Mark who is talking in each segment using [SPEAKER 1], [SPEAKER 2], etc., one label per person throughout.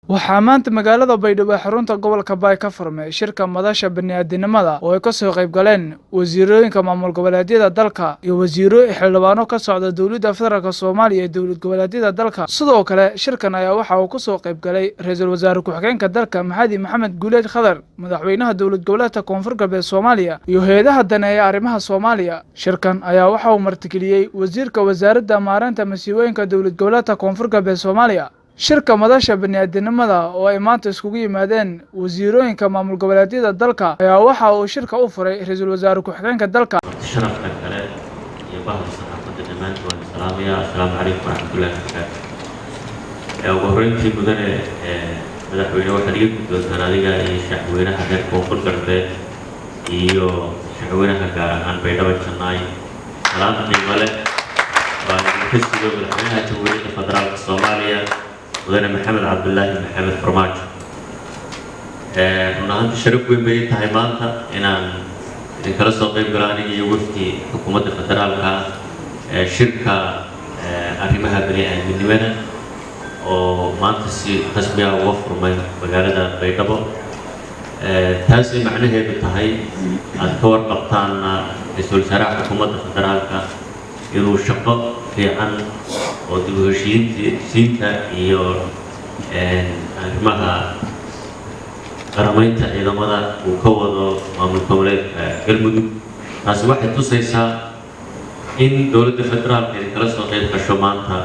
[SPEAKER 1] waxaa maanta magaalada Baydhabo xarunta gobolka Bay ka furmay shirka madasha bani'aadamnimada oo ay ka soo qayb galeen wasiirooyinka maamul goboleedyada dalka iyo wasiiro xildhibaano ka socda dawladda federaalka Soomaaliya iyo dawlad goboleedyada dalka. Sidoo kale shirkan ayaa waxa uu ka soo qayb galay ra'iisul wasaare ku-xigeenka dalka Maxamed Guuleed Khadar, madaxweynaha dawlad goboleedka Koonfur Galbeed Soomaaliya iyo hay'adaha daneeya arrimaha Soomaaliya. Shirkan ayaa waxa uu martigeliyay wasiirka wasaaradda maareynta masiibooyinka dawlad goboleedka Koonfur Galbeed Soomaaliya. shirka madasha bani'aadamnimada oo ay maanta iskugu yimaadeen wasiirooyinka maamul goboleedyada dalka ayaa waxa uu shirka u furay ra'iisul wasaare ku-xigeenka dalka.
[SPEAKER 2] sharafka kale iyo bahda saxaafadda dhammaantood salaamaya assalaamu calaykum waraxmatullaahi wabarakaatuh. ugu horreyntii mudane madaxweyne waxaad iga guddoontaan adiga iyo shacabweynaha reer Koonfur Galbeed iyo shacabweynaha gaar ahaan Baydhabo Jannaay salaam qiimo leh waa ka sugo madaxweynaha jamhuuriyadda federaalka Soomaaliya mudane Maxamed Cabdullaahi Maxamed Farmaajo. runaahanti sharaf weyn bay tahay maanta inaan idinkala soo qayb galo aniga iyo wafdi xukuumadda federaalka shirka arrimaha bani'aadamnimada oo maanta si rasmi ah uga furmay magaalada Baydhabo. taasi macnaheedu tahay aad ka warqabtaan ra'iisul wasaaraha xukuumadda federaalka inuu shaqo fiican oo dib u heshiisiinta iyo arrimaha qaramaynta ciidamada uu ka wado maamul goboleedka Galmudug. taasi waxay tusaysaa in dowladda federaalka ay kala soo qayb gasho maanta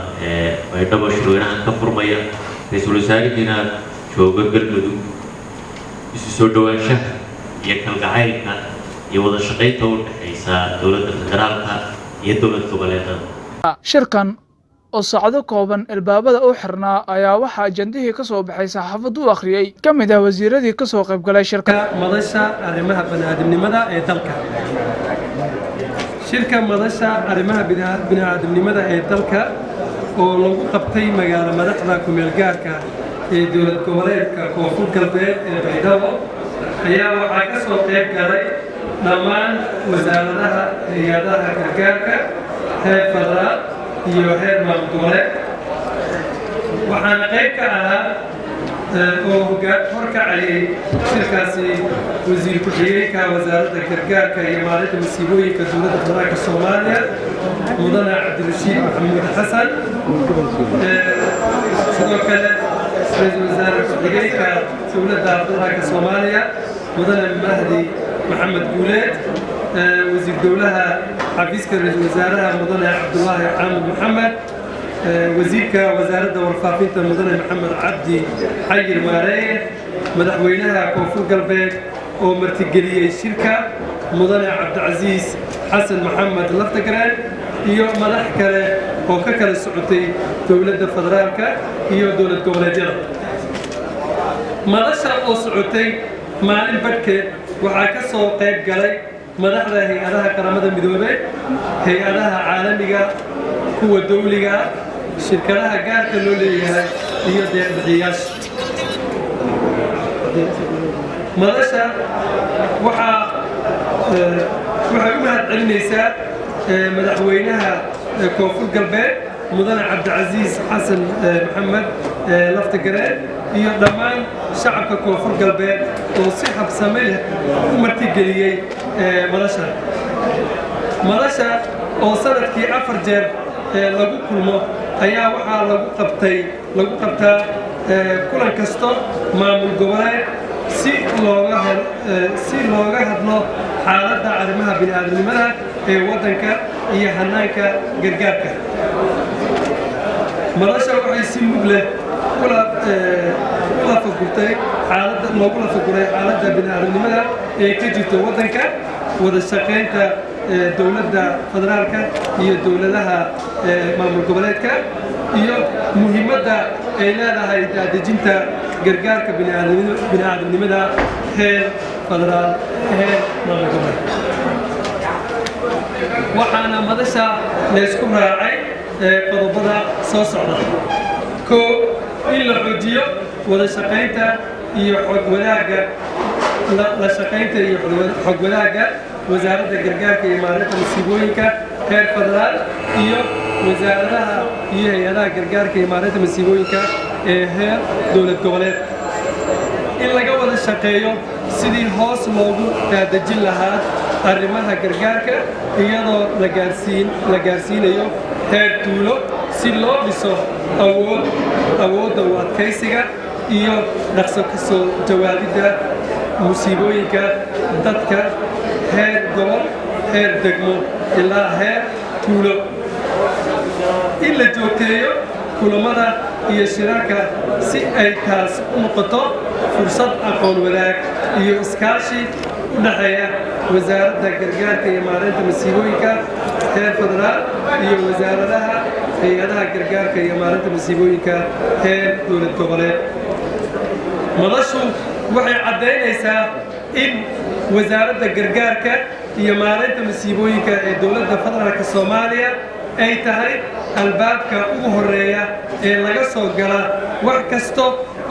[SPEAKER 2] Baydhabo shirweynahan ka furmaya ra'iisul wasaarihiina jooga Galmudug. isu soo dhawaanshaha iyo kalgacaylka iyo wada shaqaynta u dhaxaysa dowladda federaalka iyo dowlad goboleedyada.
[SPEAKER 1] shirkan oo saacado kooban albaabada u xirnaa ayaa waxaa ajandihii ka soo baxay saxaafaddu u akhriyay ka mid ah wasiiradii ka soo qayb galay shirka
[SPEAKER 3] madasha arrimaha bani'aadamnimada ee dalka. shirka madasha arrimaha bani'aadamnimada ee dalka oo lagu qabtay magaalo madaxda ku-meel gaarka ee dowlad goboleedka Koonfur Galbeed ee Baydhabo ayaa waxaa ka soo qayb galay dhammaan wasaaradaha hay'adaha gargaarka heer federaal iyo heer maamul goboleed. waxaana qayb ka ahaa oo horkacayay shirkaasi wasiir ku-xigeenka wasaaradda gargaarka iyo maareynta masiibooyinka dowladda federaalka Soomaaliya mudane Cabdirashiid Maxamuud Xasan. sidoo kale ra'iisul wasaare ku-xigeenka dowladda federaalka Soomaaliya mudane Mahdi Maxamed Guuleed. wasiir dowlaha xafiiska ra'iisul wasaaraha mudane Cabdullaahi Xaamud Maxamed. wasiirka wasaaradda warfaafinta mudane Maxamed Cabdi Xayir Maareeye. madaxweynaha Koonfur Galbeed oo martigeliyey shirka mudane Cabdicasiis Xasan Maxamed Laftagareen iyo madax kale oo ka kala socotay dowladda federaalka iyo dowlad goboleedyada. madasha oo socotay maalin badhkeed waxaa ka soo qayb galay madaxda hay'adaha qaramada midoobay, hay'adaha caalamiga, kuwa dawliga, shirkadaha gaarka loo leeyahay iyo deeq-bixiyayaasha. madasha waxay u mahadcelinaysaa madaxweynaha Koonfur Galbeed mudane Cabdicasiis Xasan Maxamed Laftagareen iyo dhammaan shacabka Koonfur Galbeed oo si habsami leh u martigeliyey madasha. madasha oo sanadkii 4 jeer lagu kulmo ayaa waxaa lagu qabtaa kulan kasto maamul goboleed si looga hadlo xaaladda arrimaha bini'aadamnimada ee waddanka iyo hanaanka gargaarka. madasha waxay si mug leh loogu lafaguray xaaladda bini'aadamnimada ee ka jirta waddanka, wada shaqaynta dowladda federaalka iyo dowladaha maamul goboleedka iyo muhiimadda ay leedahay dejinta gargaarka bini'aadamnimada heer federaal heer maamul goboleed. waxaana madasha laysku raacay qodobada soo socda. in la xoojiyo wada shaqaynta iyo xog wadaagga wasaaradda gargaarka iyo maareynta masiibooyinka heer federaal iyo wasaaradaha iyo hay'adaha gargaarka iyo maareynta masiibooyinka ee heer dowlad goboleed in laga wada shaqeeyo sidii hoos loogu daadejin lahaa arrimaha gargaarka iyadoo la gaarsiinayo heer tuulo si loo dhiso awoodda u adkaysiga iyo dhaqso ka soo jawaabidda musiibooyinka dadka heer gobol heer degmo ilaa heer tuulo in la joogteeyo kulamada iyo shirarka si ay taas u noqoto fursad aqoon wadaag iyo iskaashi u dhexeeya wasaaradda gargaarka iyo maareynta masiibooyinka heer federaal iyo wasaaradaha hay-adaha gargaarka iyo maareynta masiibooyinka heer dowlad goboleed madashu waxay caddaynaysaa in wasaaradda gargaarka iyo maareynta masiibooyinka ee dowladda federaalka Soomaaliya ay tahay albaabka ugu horeeya ee laga soo gala wax kasta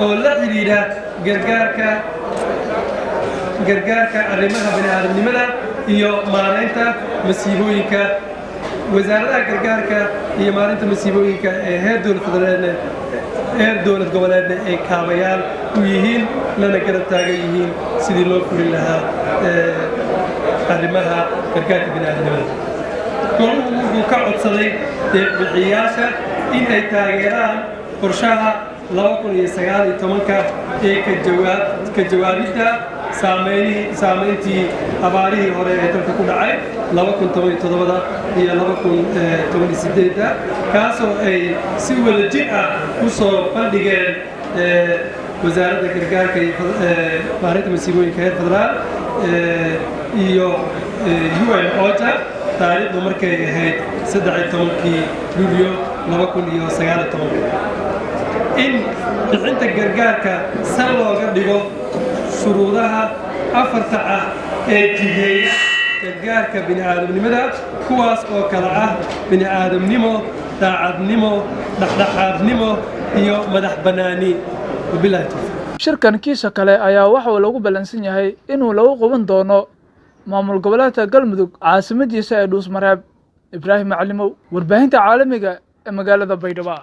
[SPEAKER 3] oo la xiriira gargaarka arrimaha bini'aadanimada iyo maareynta masiibooyinka wasaaradda gargaarka iyo maareynta masiibooyinka ee heer dowlad goboleedna ay kaabayaan u yihiin lana garab taagan yihiin sidii loo fulin lahaa arrimaha gargaarka bini'aadanimada goluhu wuxuu ka codsaday deeq-bixiyayaasha in ay taageeraan qorshaha 2019 ee ka jawaabidda saamayntii abaarihii hore ee dalka ku dhacay 2017 iyo 2018 kaasoo ay si wadajir ah u soo bandhigeen wasaaradda gargaarka iyo maareynta masiibooyinka heer federaal iyo UN OCHA taariikhdu markay ahayd 13 Luulyo 2019 in bixinta gargaarka sal looga dhigo shuruudaha afarta ah ee jiheeya gargaarka bini'aadamnimada kuwaas oo kala ah bini'aadamnimo daacadnimo dhexdhexaadnimo iyo madax bannaani wabillahi tawfiiq
[SPEAKER 1] shirkan kiisa kale ayaa waxa uu lagu balansan yahay inuu lagu qaban doono maamul goboleedka Galmudug caasimadiisa ee Dhuusmareeb Ibraahim Macalimow warbaahinta caalamiga ee magaalada Baydhabo.